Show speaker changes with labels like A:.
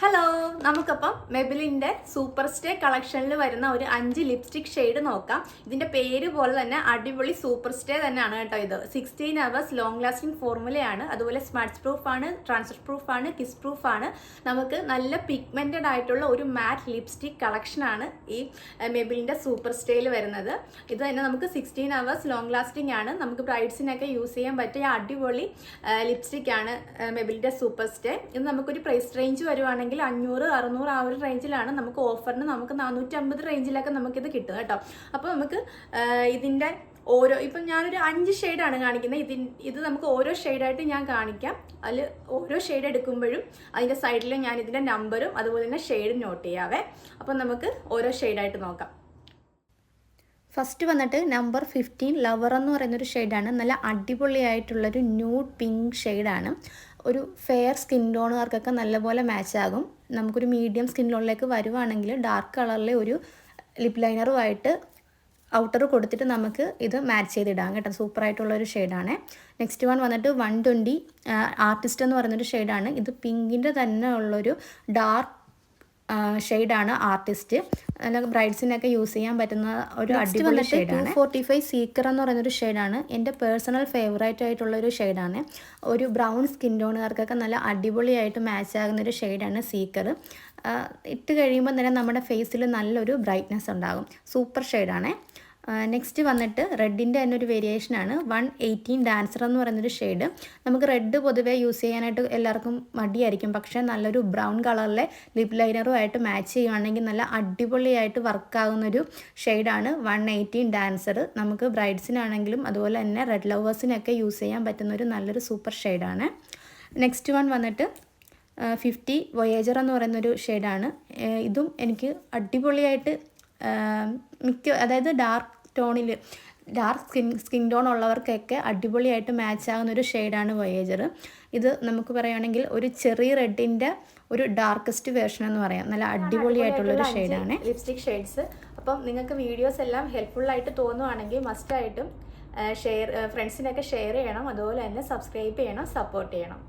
A: Hello, നമുക്കപ്പം മെബിലിൻ്റെ super stay കളക്ഷനിൽ വരുന്ന ഒരു 5 lipstick shade നോക്കാം. ഇതിൻ്റെ പേര് പോലെ തന്നെ അടിപൊളി സൂപ്പർ സ്റ്റേ തന്നെയാണ് കേട്ടോ. ഇത് 16 hours ലോങ് ലാസ്റ്റിംഗ് ഫോർമുലയാണ്. അതുപോലെ സ്മഡ്ജ് പ്രൂഫ് ആണ്, ട്രാൻസ്ഫർ പ്രൂഫ് ആണ്, കിസ് പ്രൂഫ് ആണ്. നമുക്ക് നല്ല പിഗ്മെന്റഡ് ആയിട്ടുള്ള ഒരു മാറ്റ് ലിപ്സ്റ്റിക് കളക്ഷനാണ് ഈ മെബിലിൻ്റെ സൂപ്പർ സ്റ്റേയിൽ വരുന്നത്. ഇത് തന്നെ നമുക്ക് 16 hours ലോങ് ലാസ്റ്റിംഗ് ആണ്. നമുക്ക് ബ്രൈഡ്സിനൊക്കെ യൂസ് ചെയ്യാൻ പറ്റിയ അടിപൊളി ലിപ്സ്റ്റിക് ആണ് മെബിലിൻ്റെ സൂപ്പർ സ്റ്റേ. ഇത് നമുക്കൊരു പ്രൈസ് റേഞ്ച് വരുവാണെങ്കിൽ 500-600 ആ ഒരു റേഞ്ചിലാണ്. നമുക്ക് ഓഫറിന് നമുക്ക് 450 റേഞ്ചിലൊക്കെ നമുക്കിത് കിട്ടും കേട്ടോ. അപ്പോൾ നമുക്ക് ഇതിൻ്റെ ഓരോ ഇപ്പം ഞാനൊരു 5 ഷെയ്ഡാണ് കാണിക്കുന്നത്. ഇത് നമുക്ക് ഓരോ ഷെയ്ഡായിട്ട് ഞാൻ കാണിക്കാം. അതിൽ ഓരോ ഷെയ്ഡ് എടുക്കുമ്പോഴും അതിൻ്റെ സൈഡിൽ ഞാൻ ഇതിൻ്റെ നമ്പറും അതുപോലെ തന്നെ ഷെയ്ഡും നോട്ട് ചെയ്യാവേ. അപ്പം നമുക്ക് ഓരോ ഷെയ്ഡായിട്ട് നോക്കാം. ഫസ്റ്റ് വന്നിട്ട് നമ്പർ 15 ലവർ എന്ന് പറയുന്നൊരു ഷെയ്ഡാണ്. നല്ല അടിപൊളിയായിട്ടുള്ളൊരു ന്യൂഡ് പിങ്ക് ഷെയ്ഡാണ്. ഒരു ഫെയർ സ്കിൻ ടോണുകാർക്കൊക്കെ നല്ലപോലെ മാച്ച് ആകും. നമുക്കൊരു മീഡിയം സ്കിൻ ടോണിലേക്ക് വരുവാണെങ്കിൽ ഡാർക്ക് കളറിലെ ഒരു ലിപ് ലൈനറുമായിട്ട് ഔട്ടർ കൊടുത്തിട്ട് നമുക്ക് ഇത് മാച്ച് ചെയ്തിടാം കേട്ടോ. സൂപ്പറായിട്ടുള്ളൊരു ഷെയ്ഡാണ്. നെക്സ്റ്റ് വൺ വന്നിട്ട് 120 ആർട്ടിസ്റ്റ് എന്ന് പറയുന്നൊരു ഷെയ്ഡാണ്. ഇത് പിങ്കിൻ്റെ തന്നെ ഉള്ളൊരു ഡാർക്ക് ഷെയ്ഡാണ് ആർട്ടിസ്റ്റ്. നല്ല ബ്രൈഡ്സിനൊക്കെ യൂസ് ചെയ്യാൻ പറ്റുന്ന ഒരു അടിപൊളി ഷെയ്ഡാണ്. 245 സീക്കർ എന്ന് പറയുന്നൊരു ഷെയ്ഡാണ്. എൻ്റെ പേഴ്സണൽ ഫേവറേറ്റ് ആയിട്ടുള്ളൊരു ഷെയ്ഡാണ്. ഒരു ബ്രൗൺ സ്കിൻ ടോണുകാർക്കൊക്കെ നല്ല അടിപൊളിയായിട്ട് മാച്ച് ആകുന്നൊരു ഷെയ്ഡാണ് സീക്കർ. ഇട്ട് കഴിയുമ്പോൾ തന്നെ നമ്മുടെ ഫേസിൽ നല്ലൊരു ബ്രൈറ്റ്നെസ് ഉണ്ടാകും. സൂപ്പർ ഷെയ്ഡാണ്. നെക്സ്റ്റ് വന്നിട്ട് റെഡിൻ്റെ തന്നെ ഒരു വേരിയേഷനാണ്. 118 ഡാൻസർ എന്ന് പറയുന്നൊരു ഷെയ്ഡ്. നമുക്ക് റെഡ് പൊതുവേ യൂസ് ചെയ്യാനായിട്ട് എല്ലാവർക്കും മടിയായിരിക്കും. പക്ഷേ നല്ലൊരു ബ്രൗൺ കളറിലെ ലിപ് ലൈനറുമായിട്ട് മാച്ച് ചെയ്യുകയാണെങ്കിൽ നല്ല അടിപൊളിയായിട്ട് വർക്കാകുന്നൊരു ഷെയ്ഡാണ് 118 ഡാൻസർ. നമുക്ക് ബ്രൈഡ്സിനാണെങ്കിലും അതുപോലെ തന്നെ റെഡ് ലവേഴ്സിനൊക്കെ യൂസ് ചെയ്യാൻ പറ്റുന്നൊരു നല്ലൊരു സൂപ്പർ ഷെയ്ഡാണ്. നെക്സ്റ്റ് വൺ വന്നിട്ട് 50 വൊയേജർ എന്ന് പറയുന്നൊരു ഷെയ്ഡാണ്. ഇതും എനിക്ക് അടിപൊളിയായിട്ട് അതായത് ഡാർക്ക് ടോണിൽ ഡാർക്ക് സ്കിൻ ടോൺ ഉള്ളവർക്കൊക്കെ അടിപൊളിയായിട്ട് മാച്ച് ആകുന്നൊരു ഷെയ്ഡാണ് വൊയേജർ. ഇത് നമുക്ക് പറയുകയാണെങ്കിൽ ഒരു ചെറിയ റെഡിൻ്റെ ഒരു ഡാർക്കസ്റ്റ് വേർഷൻ എന്ന് പറയാം. നല്ല അടിപൊളിയായിട്ടുള്ളൊരു ഷെയ്ഡാണ്. Lipstick shades. അപ്പം നിങ്ങൾക്ക് വീഡിയോസ് എല്ലാം ഹെൽപ്ഫുള്ളായിട്ട് തോന്നുവാണെങ്കിൽ മസ്റ്റായിട്ടും ഫ്രണ്ട്സിനൊക്കെ ഷെയർ ചെയ്യണം. അതുപോലെ തന്നെ സബ്സ്ക്രൈബ് ചെയ്യണം, സപ്പോർട്ട് ചെയ്യണം.